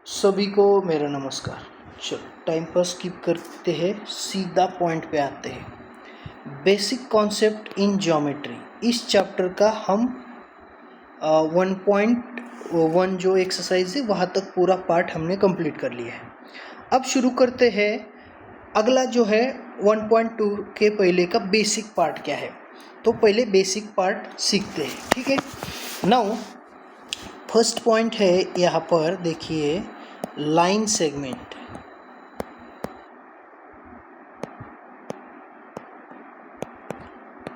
सभी को मेरा नमस्कार। चलो टाइम पर स्किप करते हैं, सीधा पॉइंट पे आते हैं। बेसिक कॉन्सेप्ट इन ज्योमेट्री, इस चैप्टर का हम 1.1 जो एक्सरसाइज है वहाँ तक पूरा पार्ट हमने कंप्लीट कर लिया है। अब शुरू करते हैं। अगला जो है 1.2 के पहले का बेसिक पार्ट क्या है, तो पहले बेसिक पार्ट सीखते हैं। ठीक है। नाउ फर्स्ट पॉइंट है, यहाँ पर देखिए लाइन सेगमेंट।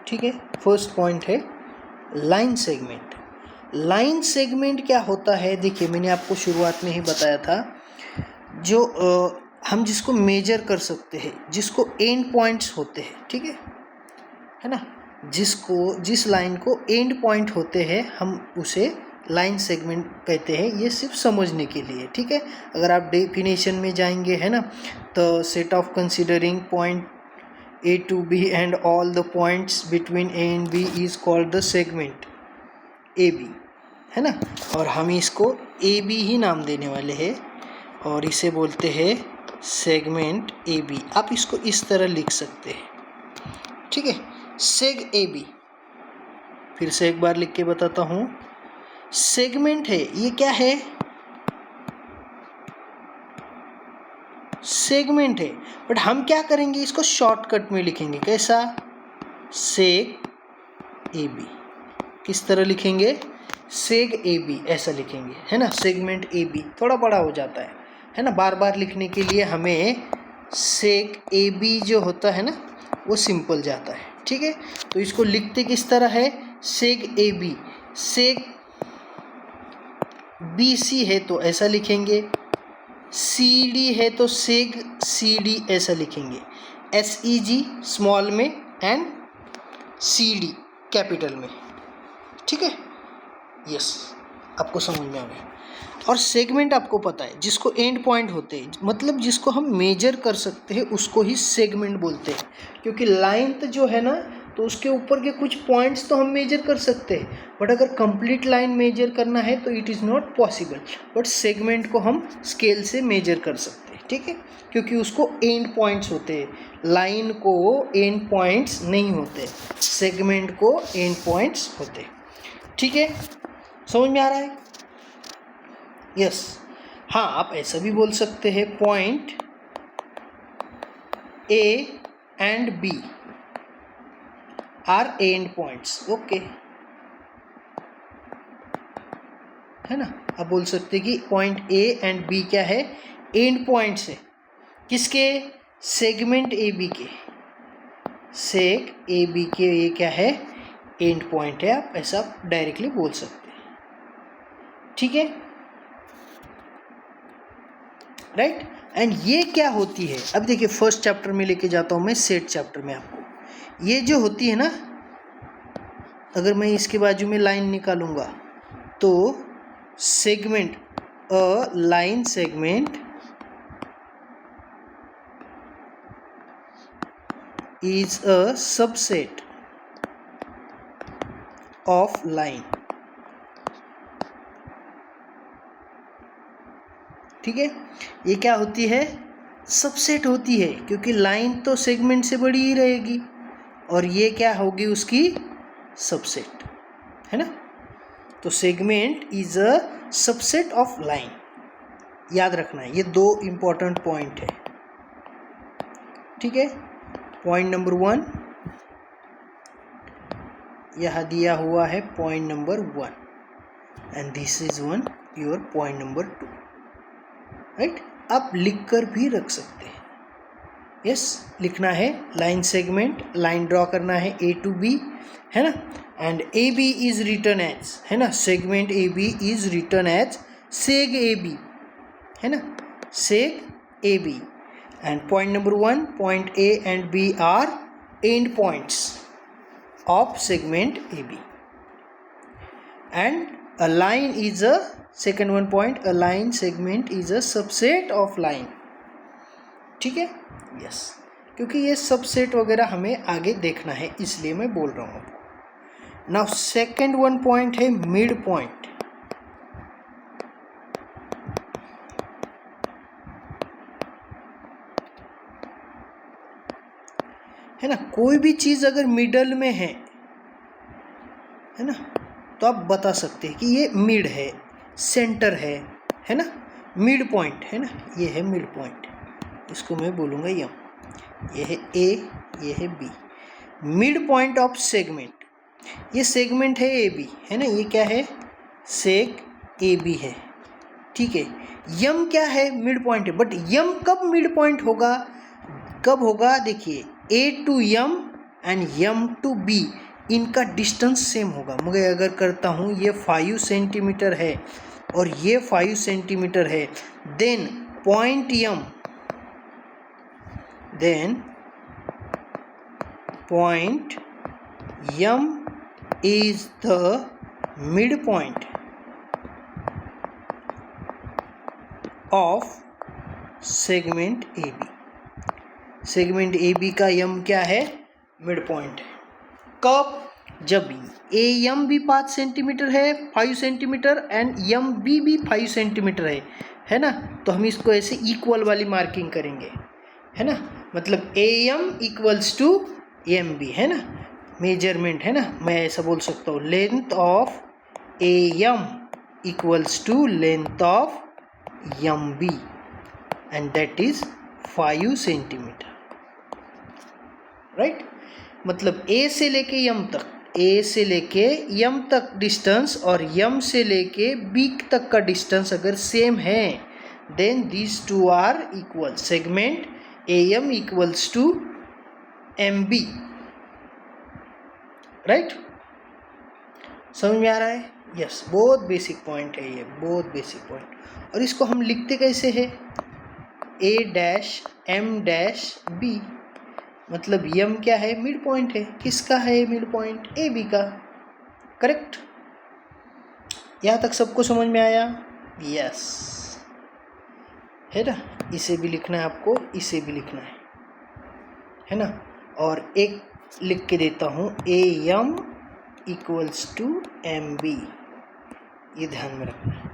ठीक है, फर्स्ट पॉइंट है लाइन सेगमेंट। लाइन सेगमेंट क्या होता है, देखिए मैंने आपको शुरुआत में ही बताया था, जो हम जिसको मेजर कर सकते हैं, जिसको एंड पॉइंट्स होते हैं। ठीक है ना, जिस लाइन को एंड पॉइंट होते हैं हम उसे लाइन सेगमेंट कहते हैं। ये सिर्फ समझने के लिए। ठीक है, अगर आप डेफिनेशन में जाएंगे है ना, तो set of considering point A to B and all the points between A and B is called the segment AB, है ना। और हम इसको AB ही नाम देने वाले हैं और इसे बोलते हैं सेगमेंट AB। आप इसको इस तरह लिख सकते हैं। ठीक है, सेग AB। फिर से एक बार लिख के बताता हूँ, सेगमेंट है, ये क्या है, सेगमेंट है। बट हम क्या करेंगे, इसको शॉर्टकट में लिखेंगे। कैसा, सेग ए बी। किस तरह लिखेंगे, सेग ए बी ऐसा लिखेंगे, है ना। सेगमेंट ए बी थोड़ा बड़ा हो जाता है ना। बार बार लिखने के लिए हमें सेग ए बी जो होता है ना वो सिंपल जाता है। ठीक है, तो इसको लिखते किस तरह है, सेग ए बी। सेग बी सी है तो ऐसा लिखेंगे, सी डी है तो सेग सी डी ऐसा लिखेंगे। एस ई जी स्मॉल में एंड सी डी कैपिटल में। ठीक है, यस, आपको समझ में आ गया। और सेगमेंट आपको पता है, जिसको एंड पॉइंट होते हैं, मतलब जिसको हम मेजर कर सकते हैं उसको ही सेगमेंट बोलते हैं। क्योंकि लाइन तो जो है ना, तो उसके ऊपर के कुछ पॉइंट्स तो हम मेजर कर सकते हैं, बट अगर कंप्लीट लाइन मेजर करना है तो it is not possible. But segment को हम स्केल से मेजर कर सकते हैं। ठीक है, क्योंकि उसको एंड पॉइंट्स होते हैं, लाइन को एंड पॉइंट्स नहीं होते, सेगमेंट को एंड पॉइंट्स होते। ठीक है, समझ में आ रहा है। यस, हाँ, आप ऐसा भी बोल सकते हैं, point A and B are end points. Okay, है ना। आप बोल सकते हैं कि पॉइंट ए एंड बी क्या है, एंड पॉइंट्स है। किसके, सेगमेंट ए बी के। सेग ए बी के ये क्या है, एंड पॉइंट है। आप ऐसा डायरेक्टली बोल सकते हैं। ठीक है, राइट। एंड ये क्या होती है, अब देखिए फर्स्ट चैप्टर में लेके जाता हूँ मैं, सेट चैप्टर में आपको। ये जो होती है ना, अगर मैं इसके बाजू में लाइन निकालूंगा तो segment, a line segment is a subset of line. ठीक है, ये क्या होती है, सबसेट होती है, क्योंकि लाइन तो सेगमेंट से बड़ी ही रहेगी और ये क्या होगी, उसकी सबसेट, है ना। तो segment is a subset of line, याद रखना है। ये दो इंपॉर्टेंट पॉइंट है। ठीक है, पॉइंट नंबर 1 यहाँ दिया हुआ है, point number 1, and this is one your point number 2, right. आप लिख कर भी रख सकते हैं। यस, लिखना है लाइन सेगमेंट, लाइन ड्रॉ करना है ए टू बी, है ना। And A B is written as, है ना, segment A B is written as seg A B, है ना, seg A B. And point number 1, point A and B are end points of segment A B. And a line is a, second one point, a line segment is a subset of line. ठीक है, yes, क्योंकि ये subset वगैरह हमें आगे देखना है इसलिए मैं बोल रहा हूँ आपको। नाउ सेकेंड वन पॉइंट है मिड पॉइंट। है ना। कोई भी चीज़ अगर मिडल में है ना, तो आप बता सकते हैं कि ये मिड है, सेंटर है ना, मिड पॉइंट है ना, ये है मिड पॉइंट, इसको मैं बोलूँगा यम। ये है ए, ये है B, mid point of segment. ये सेगमेंट है ए बी, है ना, ये क्या है, सेग ए बी है, ठीक है। यम क्या है, मिड पॉइंट है, बट यम कब मिड पॉइंट होगा, कब होगा, देखिए A to M and M to B, इनका डिस्टेंस सेम होगा। मैं अगर करता हूँ ये 5 सेंटीमीटर है और ये 5 सेंटीमीटर है, then point M, then point M is the midpoint of segment AB। सेगमेंट AB का यम क्या है, मिड पॉइंट है। कब, जब ए यम भी 5 सेंटीमीटर है, 5 सेंटीमीटर, एंड यम बी भी 5 सेंटीमीटर है ना, तो हम इसको ऐसे इक्वल वाली मार्किंग करेंगे, है ना, मतलब ए M equals to M B, है ना, मेजरमेंट, है ना, मैं ऐसा बोल सकता हूँ, length of A M equals to length of M B, and that is 5 centimetre, right. मतलब ए से लेके यम तक, ए से लेके यम तक डिस्टेंस और यम से लेके बी तक का डिस्टेंस अगर सेम है, then these two are equal, segment A M equals to M B, right. समझ में आ रहा है, यस, बहुत बेसिक पॉइंट है ये, बहुत बेसिक पॉइंट। और इसको हम लिखते कैसे है, ए डैश एम डैश बी, मतलब यम क्या है, मिड पॉइंट है, किसका है मिड पॉइंट, ए बी का, करेक्ट। यहाँ तक सबको समझ में आया, यस, है ना। इसे भी लिखना है आपको, इसे भी लिखना है ना। और एक लिख के देता हूँ, ए M equals to M B, ये ध्यान में रखना है।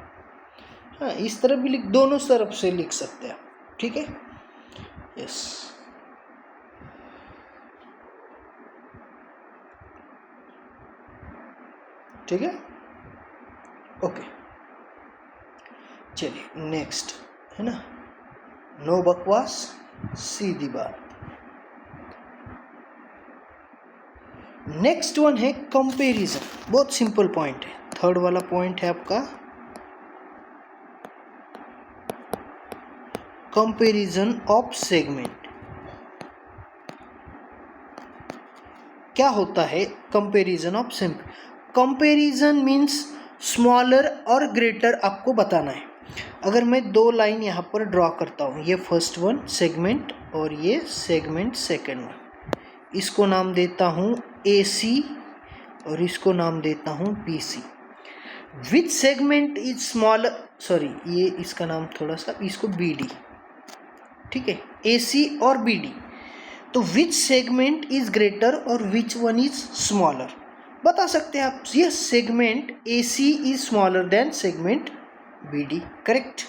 हाँ, इस तरफ भी लिख, दोनों तरफ से लिख सकते हैं आप, ठीक है, यस। ठीक है, ओके, चलिए नेक्स्ट, है ना, नो बकवास, सीधी बात। नेक्स्ट वन है कंपैरिजन, बहुत सिंपल पॉइंट है, थर्ड वाला पॉइंट है आपका कंपैरिजन ऑफ सेगमेंट। क्या होता है comparison of segment, comparison means smaller और ग्रेटर आपको बताना है। अगर मैं दो लाइन यहाँ पर ड्रॉ करता हूँ, ये फर्स्ट वन सेगमेंट और ये सेगमेंट सेकेंड वन, इसको नाम देता हूँ AC और इसको नाम देता हूँ BC। Which segment is smaller, sorry ये इसका नाम थोड़ा सा, इसको BD, ठीक है, AC और BD। तो विच सेगमेंट इज ग्रेटर और विच वन इज स्मॉलर, बता सकते हैं आप, ये segment AC is smaller than segment BD, correct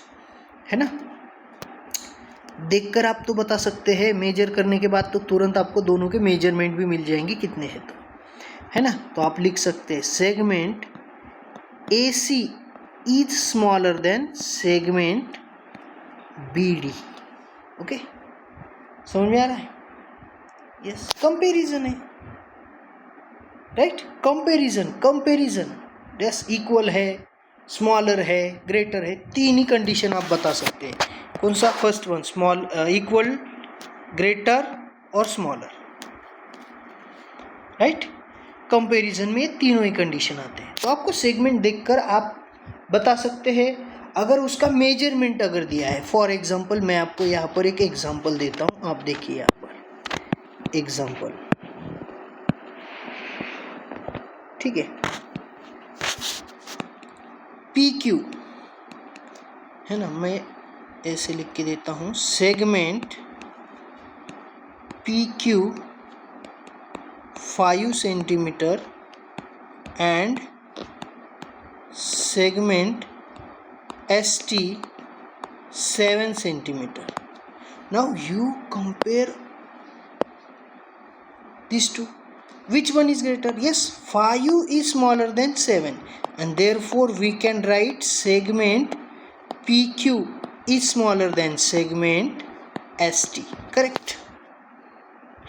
है ना। देखकर आप तो बता सकते हैं, मेजर करने के बाद तो तुरंत आपको दोनों के मेजरमेंट भी मिल जाएंगे कितने हैं, तो है ना। तो आप लिख सकते हैं segment AC is smaller than segment BD, okay, समझ में आ रहा है, यस, कंपैरिजन है, राइट, कंपैरिजन, यस, इक्वल है, स्मॉलर है, ग्रेटर है, तीन ही कंडीशन आप बता सकते हैं। कौन सा, first one, small, equal, greater और स्मॉलर, राइट। कंपैरिजन में ये तीनों ही कंडीशन आते हैं। तो आपको सेगमेंट देखकर आप बता सकते हैं, अगर उसका मेजरमेंट अगर दिया है, फॉर एग्जांपल मैं आपको यहाँ पर एक एग्जांपल देता हूँ, आप देखिए यहाँ पर एग्जांपल, ठीक है, PQ है ना, मैं ऐसे लिख के देता हूँ, segment PQ 5 centimetre and segment ST 7 centimetre. Now you compare these two. Which one is greater? Yes, 5 is smaller than 7, and therefore we can write segment PQ is smaller than segment ST. Correct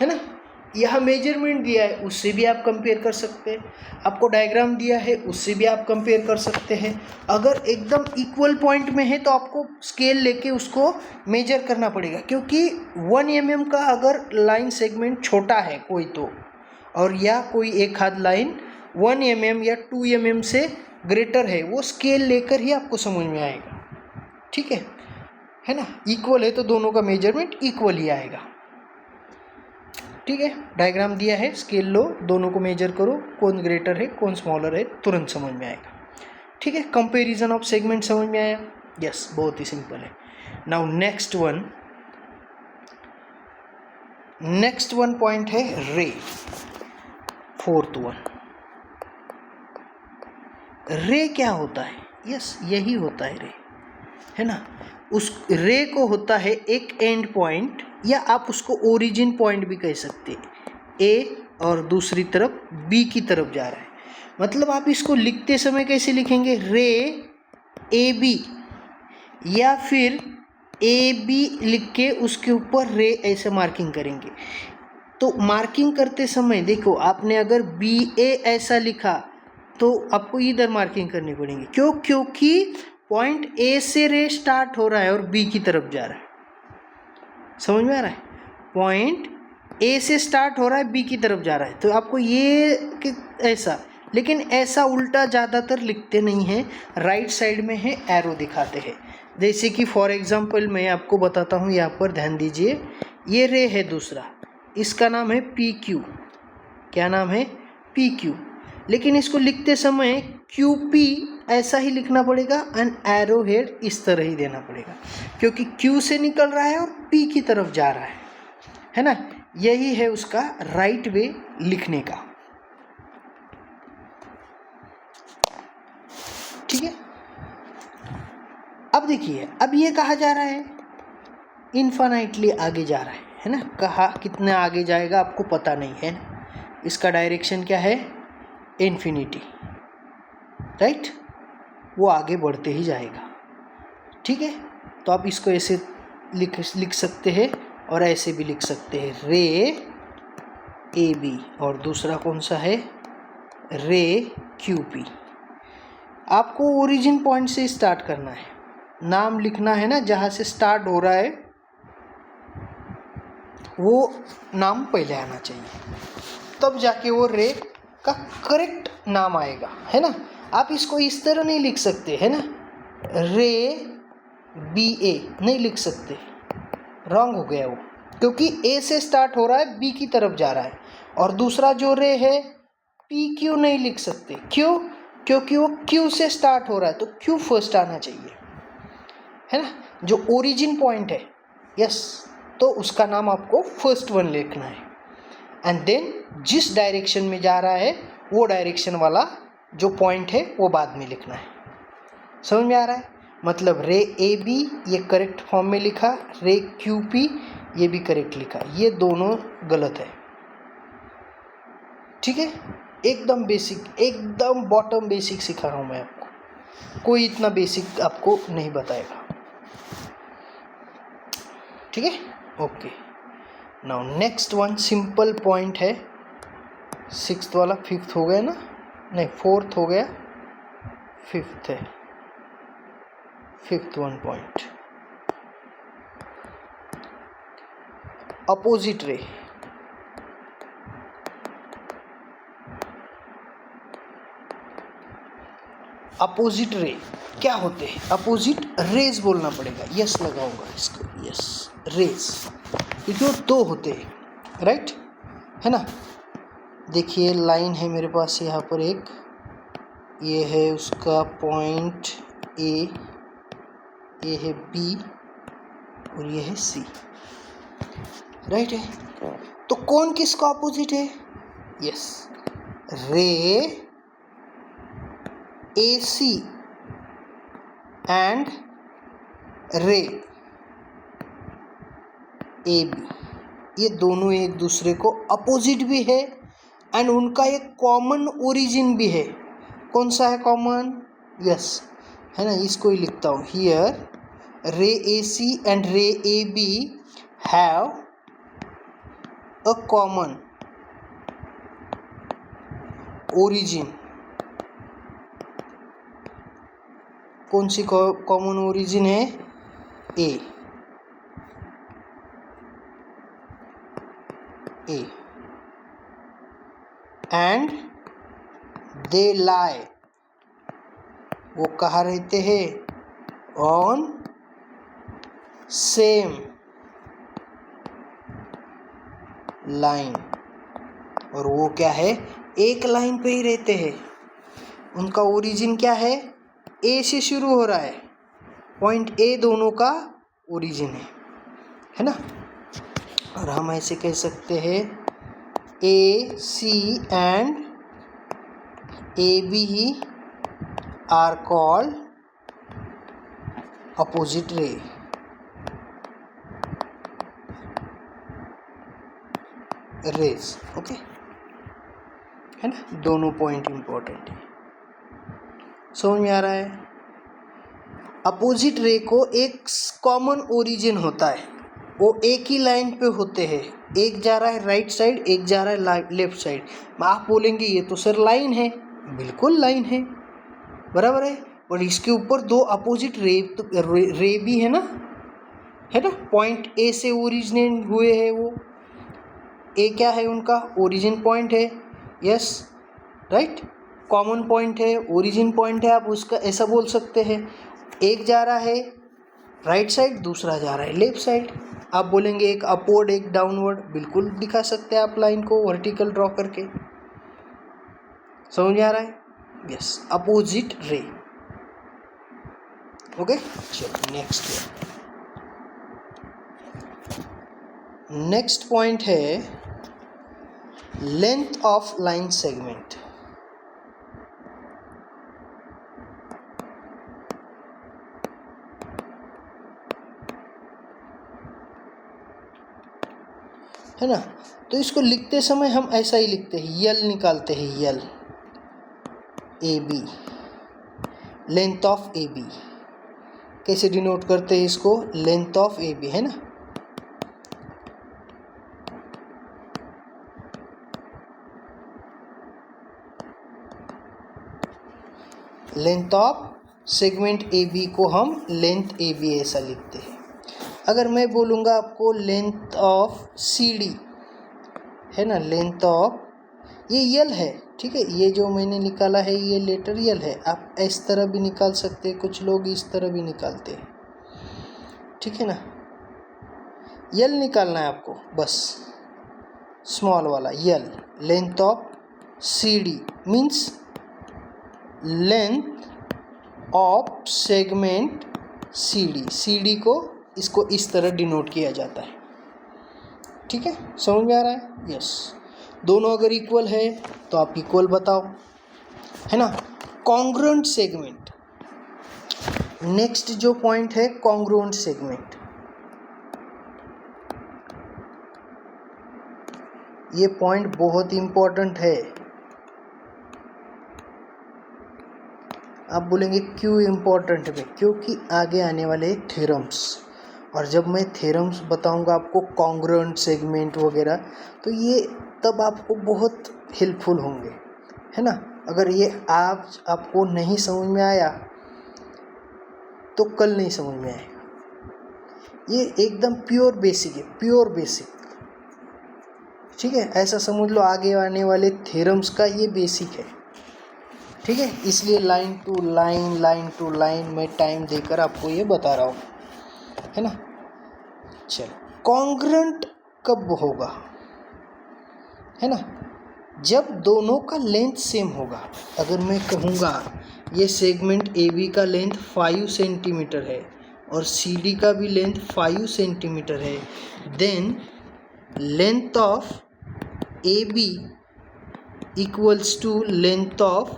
है ना? यह measurement दिया है, उससे भी आप compare कर सकते हैं. आपको डायग्राम दिया है, उससे भी आप कंपेयर कर सकते हैं. अगर एकदम इक्वल पॉइंट में है तो आपको स्केल लेके उसको मेजर करना पड़ेगा, क्योंकि 1 mm का अगर लाइन सेगमेंट छोटा है कोई तो, और या कोई एक आध लाइन 1 mm या 2 mm से ग्रेटर है, वो स्केल लेकर ही आपको समझ में आएगा. ठीक है ना? इक्वल है तो दोनों का मेजरमेंट इक्वल ही आएगा. ठीक है, डायग्राम दिया है, स्केल लो, दोनों को मेजर करो, कौन ग्रेटर है कौन स्मॉलर है, तुरंत समझ में आएगा. ठीक है, कंपैरिजन ऑफ सेगमेंट समझ में आया? यस, बहुत ही सिंपल है. नाउ नेक्स्ट वन पॉइंट है रे. फोर्थ वन, रे क्या होता है? यस, यही होता है रे, है ना? उस रे को होता है एक एंड पॉइंट, या आप उसको ओरिजिन पॉइंट भी कह सकते हैं. ए और दूसरी तरफ बी की तरफ जा रहा है. मतलब आप इसको लिखते समय कैसे लिखेंगे? रे ए बी, या फिर ए बी लिख के उसके ऊपर रे ऐसे मार्किंग करेंगे. तो मार्किंग करते समय देखो, आपने अगर बी ए ऐसा लिखा तो आपको इधर मार्किंग करनी पड़ेगी. क्यों? क्योंकि पॉइंट ए से रे स्टार्ट हो रहा है और बी की तरफ जा रहा है. समझ में आ रहा है? पॉइंट ए से स्टार्ट हो रहा है, बी की तरफ जा रहा है, तो आपको ये ऐसा, लेकिन ऐसा उल्टा ज़्यादातर लिखते नहीं हैं, राइट साइड में है एरो दिखाते हैं. जैसे कि फॉर एग्जांपल मैं आपको बताता हूँ, यहाँ पर ध्यान दीजिए. ये रे है दूसरा, इसका नाम है पी क्यू. क्या नाम है? P Q. लेकिन इसको लिखते समय क्यू पी ऐसा ही लिखना पड़ेगा, एंड एरो हेड इस तरह ही देना पड़ेगा, क्योंकि क्यू से निकल रहा है और पी की तरफ जा रहा है ना? यही है उसका राइट वे लिखने का. ठीक है, अब देखिए, अब ये कहा जा रहा है इनफाइनाइटली आगे जा रहा है ना? कहा कितना आगे जाएगा आपको पता नहीं है ना? इसका डायरेक्शन क्या है? Infinity, right? वो आगे बढ़ते ही जाएगा. ठीक है, तो आप इसको ऐसे लिख सकते हैं, और ऐसे भी लिख सकते हैं, रे ए बी, और दूसरा कौन सा है? रे क्यू पी. आपको ओरिजिन पॉइंट से स्टार्ट करना है, नाम लिखना है ना, जहाँ से स्टार्ट हो रहा है वो नाम पहले आना चाहिए, तब जाके वो रे का करेक्ट नाम आएगा, है ना? आप इसको इस तरह नहीं लिख सकते, है ना? रे बी ए नहीं लिख सकते, रॉन्ग हो गया वो, क्योंकि ए से स्टार्ट हो रहा है, बी की तरफ जा रहा है. और दूसरा जो रे है पी क्यू नहीं लिख सकते. क्यों? क्योंकि वो क्यू से स्टार्ट हो रहा है, तो क्यू फर्स्ट आना चाहिए, है ना? जो ओरिजिन पॉइंट है, यस, तो उसका नाम आपको फर्स्ट वन लिखना है, एंड देन जिस डायरेक्शन में जा रहा है वो डायरेक्शन वाला जो पॉइंट है वो बाद में लिखना है. समझ में आ रहा है? मतलब रे ए बी ये करेक्ट फॉर्म में लिखा, रे क्यू पी ये भी करेक्ट लिखा, ये दोनों गलत है. ठीक है, एकदम बेसिक, एकदम बॉटम बेसिक सिखा रहा हूँ मैं आपको, कोई इतना बेसिक आपको नहीं बताएगा. ठीक है, okay. Now next one simple point है, सिक्स्थ वाला, फिफ्थ हो गया ना? नहीं, फोर्थ हो गया, फिफ्थ है. Fifth one point, opposite ray. Opposite ray क्या होते हैं? अपोजिट रेज बोलना पड़ेगा. यस लगाऊंगा इसको, यस, रेज, क्योंकि दो होते हैं, राइट, है ना? देखिए लाइन है मेरे पास यहाँ पर एक, ये है उसका पॉइंट ए, ये है बी, और ये है सी, राइट है? तो कौन किसका अपोजिट है? यस, रे ए सी एंड रे ए बी, ये दोनों एक दूसरे को अपोजिट भी है एंड उनका एक कॉमन ओरिजिन भी है। कौन सा है कॉमन? यस, है ना, इसको ही लिखता हूँ। हियर रे AC एंड रे AB have a common origin. कौन सी कॉमन ओरिजिन है? ए एंड दे लाई, वो कहाँ रहते हैं? On same line. और वो क्या है? एक लाइन पे ही रहते हैं। उनका ओरिजिन क्या है? ए से शुरू हो रहा है, पॉइंट ए दोनों का ओरिजिन है ना। और हम ऐसे कह सकते हैं AC and AB are called opposite ray. Rays, okay, है ना। दोनों पॉइंट इंपॉर्टेंट है, समझ में आ रहा है। अपोजिट रे को एक कॉमन ओरिजिन होता है, वो एक ही लाइन पे होते हैं। एक जा रहा है राइट साइड, एक जा रहा है लेफ्ट साइड। आप बोलेंगे ये तो सर लाइन है, बिल्कुल लाइन है, बराबर है। और इसके ऊपर दो अपोजिट रे भी है ना, पॉइंट ए से ओरिजिनेट हुए हैं। वो ए क्या है? उनका ओरिजिन पॉइंट है। यस, राइट, कॉमन पॉइंट है, ओरिजिन पॉइंट है, आप उसका ऐसा बोल सकते हैं। एक जा रहा है राइट साइड, दूसरा जा रहा है लेफ्ट साइड। आप बोलेंगे एक अपवर्ड एक डाउनवर्ड, बिल्कुल दिखा सकते हैं आप लाइन को वर्टिकल ड्रॉ करके। समझ में आ रहा है? Yes, opposite ray. ओके, चलो नेक्स्ट पॉइंट है लेंथ ऑफ लाइन सेगमेंट। है ना। तो इसको लिखते समय हम ऐसा ही लिखते हैं, यल निकालते हैं, यल AB, लेंथ ऑफ AB। कैसे डिनोट करते हैं इसको? लेंथ ऑफ AB, है ना। लेंथ ऑफ सेगमेंट AB को हम लेंथ AB ऐसा लिखते हैं। अगर मैं बोलूँगा आपको लेंथ ऑफ CD, है ना, लेंथ ऑफ, ये यल है, ठीक है, ये जो मैंने निकाला है ये लेटर यल है। आप इस तरह भी निकाल सकते हैं, कुछ लोग इस तरह भी निकालते हैं, ठीक है ना। यल निकालना है आपको बस, स्मॉल वाला L. Length of CD means length of segment CD को इसको इस तरह डिनोट किया जाता है, ठीक है। समझ में आ रहा है? यस, दोनों अगर इक्वल है तो आप इक्वल बताओ, है ना। कॉन्ग्रुएंट सेगमेंट, नेक्स्ट जो पॉइंट है कॉन्ग्रुएंट सेगमेंट। ये पॉइंट बहुत इंपॉर्टेंट है। आप बोलेंगे क्यों इम्पोर्टेंट है? क्योंकि आगे आने वाले थ्योरम्स, और जब मैं थ्योरम्स बताऊंगा आपको कॉन्ग्रुएंट सेगमेंट वगैरह, तो ये तब आपको बहुत हेल्पफुल होंगे, है ना। अगर ये आपको नहीं समझ में आया तो कल नहीं समझ में आएगा। ये एकदम प्योर बेसिक है, प्योर बेसिक, ठीक है। ऐसा समझ लो आगे आने वाले थ्योरम्स का ये बेसिक है, ठीक है। इसलिए लाइन टू लाइन मैं टाइम देकर आपको ये बता रहा हूँ, है ना। चलो, कॉन्ग्रुएंट कब होगा, है ना? जब दोनों का लेंथ सेम होगा। अगर मैं कहूँगा ये सेगमेंट AB का लेंथ 5 सेंटीमीटर है और CD का भी लेंथ 5 सेंटीमीटर है, then length of AB equals to length of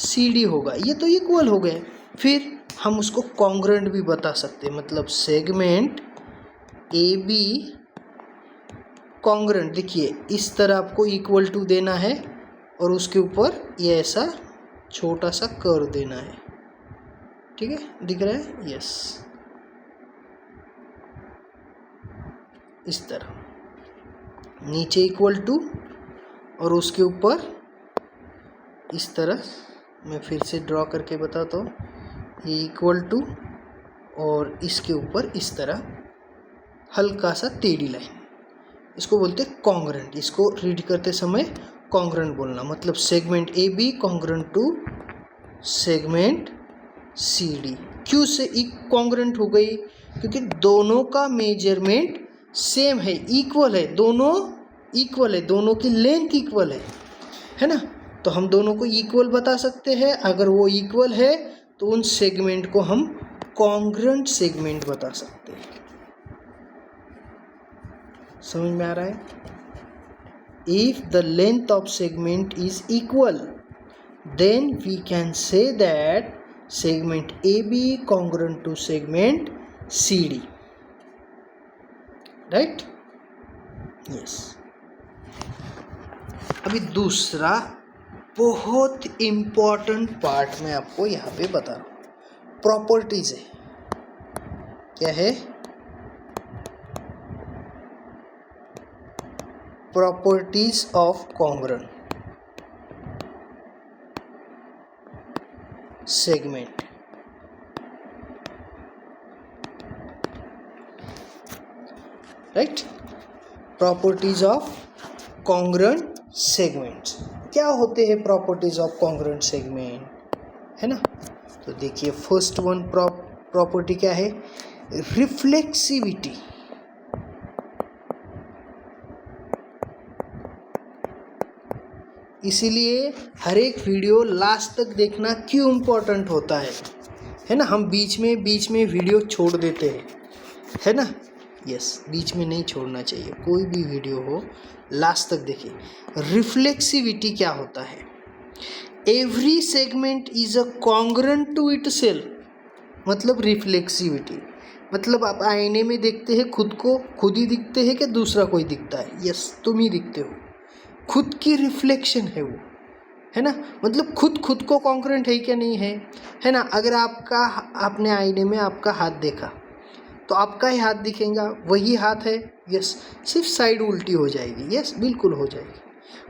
CD होगा। ये तो इक्वल हो गए। फिर हम उसको कॉन्ग्रुएंट भी बता सकते हैं, मतलब सेगमेंट AB कॉन्ग्रेंट, देखिए इस तरह आपको इक्वल टू देना है और उसके ऊपर ये ऐसा छोटा सा कर्व देना है, ठीक है, दिख रहा है, यस, इस तरह नीचे इक्वल टू और उसके ऊपर इस तरह, मैं फिर से ड्रॉ करके बताता हूँ, ये इक्वल टू और इसके ऊपर इस तरह हल्का सा टेढ़ी लाइन, इसको बोलते हैं कॉन्ग्रेंट। इसको रीड करते समय कॉन्ग्रेंट बोलना, मतलब segment A B congruent to segment C D. क्यों से कॉन्ग्रेंट हो गई? क्योंकि दोनों का मेजरमेंट सेम है, इक्वल है, दोनों इक्वल है, दोनों की लेंथ इक्वल है ना, तो हम दोनों को इक्वल बता सकते हैं। अगर वो इक्वल है तो उन सेगमेंट को हम कॉन्ग्रेंट सेगमेंट बता सकते हैं। समझ में आ रहा है? If the length of segment is equal then we can say that segment AB congruent to segment CD, right? Yes. अभी दूसरा बहुत इम्पॉर्टेंट पार्ट मैं आपको यहाँ पे बता रहा हूँ, प्रॉपर्टीज है। क्या है? Properties of congruent segment, right? Properties of congruent segments. क्या होते हैं प्रॉपर्टीज ऑफ कॉन्ग्रुएंट सेगमेंट, है ना? तो देखिए फर्स्ट वन प्रॉपर्टी क्या है? रिफ्लेक्सिविटी। इसीलिए हर एक वीडियो लास्ट तक देखना क्यों इम्पोर्टेंट होता है ना? हम बीच में वीडियो छोड़ देते हैं, है ना? यस, बीच में नहीं छोड़ना चाहिए, कोई भी वीडियो हो लास्ट तक देखिए। रिफ्लेक्सिविटी क्या होता है? Every segment is a congruent to itself. मतलब रिफ्लेक्सिविटी मतलब आप आईने में देखते हैं खुद को, खुद ही दिखते हैं कि दूसरा कोई दिखता है? यस, तुम ही दिखते हो, खुद की रिफ्लेक्शन है वो, है ना? मतलब खुद को कॉन्ग्रुएंट है क्या? नहीं है ना? अगर आपने आईने में आपका हाथ देखा तो आपका ही हाथ दिखेगा, वही हाथ है, यस, सिर्फ साइड उल्टी हो जाएगी, यस, बिल्कुल हो जाएगी,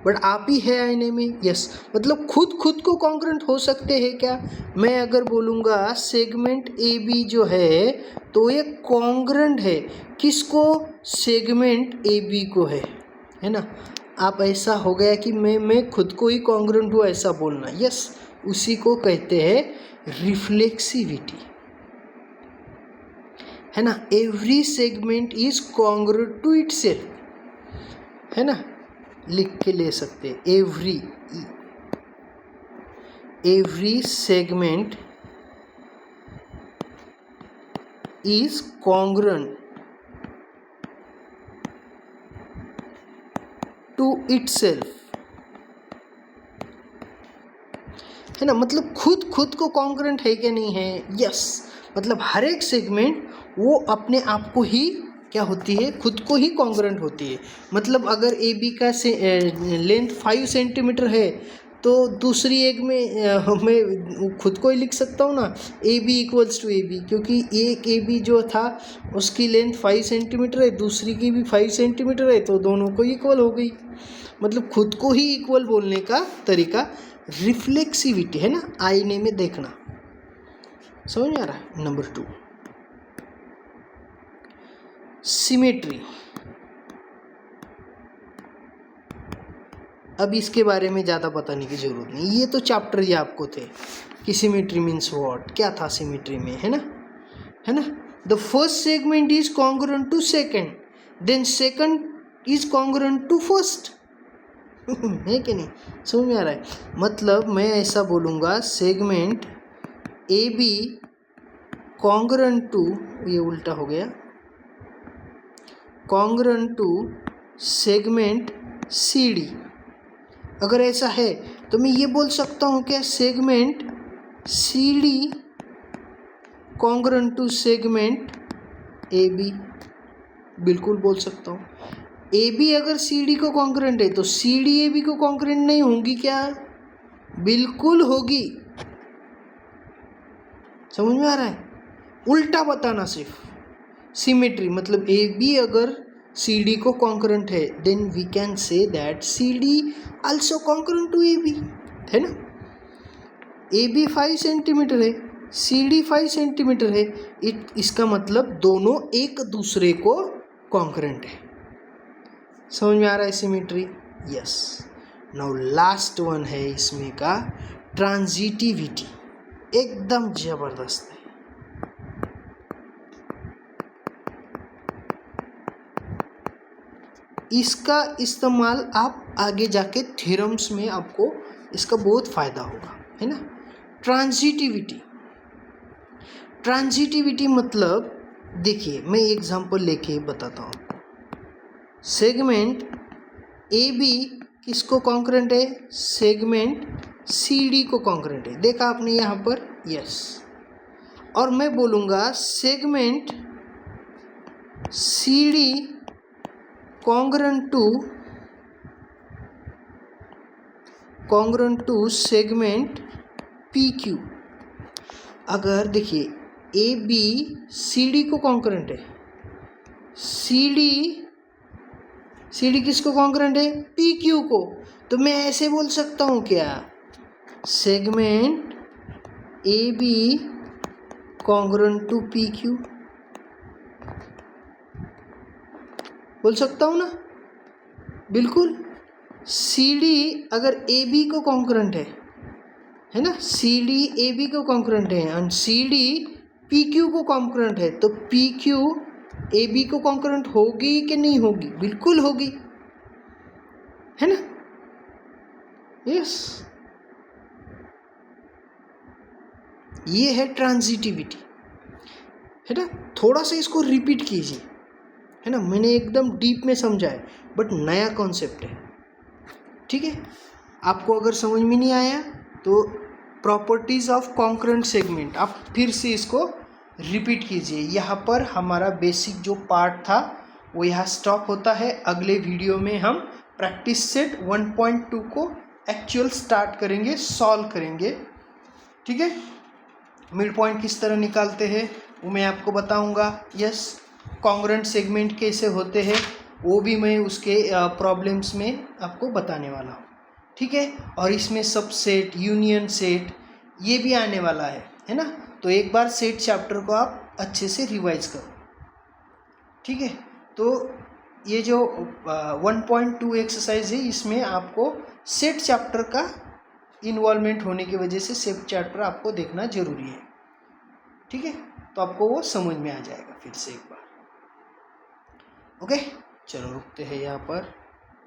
बट आप ही है आईने में, यस। मतलब खुद को कॉन्ग्रुएंट हो सकते हैं क्या? मैं अगर बोलूँगा सेगमेंट ए बी जो है तो ये कॉन्ग्रुएंट है किसको? सेगमेंट ए बी को है ना? आप ऐसा हो गया कि मैं खुद को ही कॉन्ग्रुएंट हूँ ऐसा बोलना, यस, उसी को कहते हैं रिफ्लेक्सिविटी, है ना? Every segment is congruent to itself, है ना? लिख के ले सकते हैं, every segment is congruent to itself, है ना? मतलब खुद को कॉन्ग्रुएंट है क्या? नहीं है, यस। मतलब हर एक सेगमेंट वो अपने आप को ही क्या होती है? खुद को ही कॉन्ग्रुएंट होती है। मतलब अगर ए बी का लेंथ 5 सेंटीमीटर है तो दूसरी एक में मैं खुद को ही लिख सकता हूँ ना, A B equals to A B, क्योंकि एक ए बी जो था उसकी लेंथ 5 सेंटीमीटर है, दूसरी की भी 5 सेंटीमीटर है, तो दोनों को इक्वल हो गई। मतलब खुद को ही इक्वल बोलने का तरीका रिफ्लेक्सिविटी, है ना? आईने में देखना। समझ में आ रहा है? Number 2, symmetry. अब इसके बारे में ज़्यादा बताने की जरूरत नहीं, ये तो चैप्टर ही आपको थे कि सिमेट्री मीन्स व्हाट, क्या था सिमेट्री में, है ना? The first segment is congruent to second, then second is congruent to first, है कि नहीं? समझ में आ रहा है? मतलब मैं ऐसा बोलूँगा segment A B congruent to, ये उल्टा हो गया, congruent to segment C D. अगर ऐसा है तो मैं ये बोल सकता हूँ क्या? Segment C D congruent to segment A B, बिल्कुल बोल सकता हूँ। ए बी अगर सी डी को कॉन्करेंट है तो सी डी ए बी को कॉन्करेंट नहीं होंगी क्या? बिल्कुल होगी। समझ में आ रहा है? उल्टा बताना सिर्फ। सिमेट्री मतलब ए बी अगर सी डी को कॉन्करेंट है then we can say that C D also concurrent to A B, है ना? ए बी 5 सेंटीमीटर है, सी डी 5 सेंटीमीटर है, इसका मतलब दोनों एक दूसरे को कॉन्करेंट है। समझ में आ रहा है symmetry? Yes. Now last one है इसमें का ट्रांजिटिविटी, एकदम जबरदस्त है। इसका इस्तेमाल आप आगे जाके थ्योरम्स में आपको इसका बहुत फायदा होगा, है ना? ट्रांजिटिविटी, ट्रांजिटिविटी मतलब देखिए मैं एग्जांपल लेके बताता हूँ। सेगमेंट ए बी किसको कॉन्करेंट है? सेगमेंट सी डी को कॉन्करेंट है। देखा आपने यहाँ पर? यस। और मैं बोलूँगा segment C D congruent to segment P Q. अगर देखिए ए बी सी डी को कॉन्करेंट है, सी डी किसको कॉन्करेंट है? पी क्यू को। तो मैं ऐसे बोल सकता हूँ क्या? Segment A B congruent to P Q, बोल सकता हूँ ना? बिल्कुल। सी डी अगर ए बी को कॉन्करेंट है ना? सी डी ए बी को कॉन्करेंट है and C D P Q को कॉन्करेंट है, तो पी क्यू ए बी को कॉन्करेंट होगी कि नहीं होगी? बिल्कुल होगी, है ना? यस। ये है ट्रांजिटिविटी, है ना? थोड़ा सा इसको रिपीट कीजिए, है ना? मैंने एकदम डीप में समझा है बट नया कॉन्सेप्ट है, ठीक है? आपको अगर समझ में नहीं आया तो प्रॉपर्टीज ऑफ कॉन्करेंट सेगमेंट आप फिर से इसको रिपीट कीजिए। यहाँ पर हमारा बेसिक जो पार्ट था वो यहाँ स्टॉप होता है। अगले वीडियो में हम प्रैक्टिस सेट 1.2 को एक्चुअल स्टार्ट करेंगे, सॉल्व करेंगे, ठीक है? मिड पॉइंट किस तरह निकालते हैं वो मैं आपको बताऊंगा। यस, कॉन्ग्रुएंट सेगमेंट कैसे होते हैं वो भी मैं उसके प्रॉब्लम्स में आपको बताने वाला हूँ, ठीक है? और इसमें सबसेट, यूनियन सेट ये भी आने वाला है ना? तो एक बार सेट चैप्टर को आप अच्छे से रिवाइज करो, ठीक है? तो ये जो 1.2 एक्सरसाइज है इसमें आपको सेट चैप्टर का इन्वॉल्वमेंट होने की वजह से सेट चैप्टर आपको देखना जरूरी है, ठीक है? तो आपको वो समझ में आ जाएगा फिर से एक बार। ओके, चलो रुकते हैं यहाँ पर।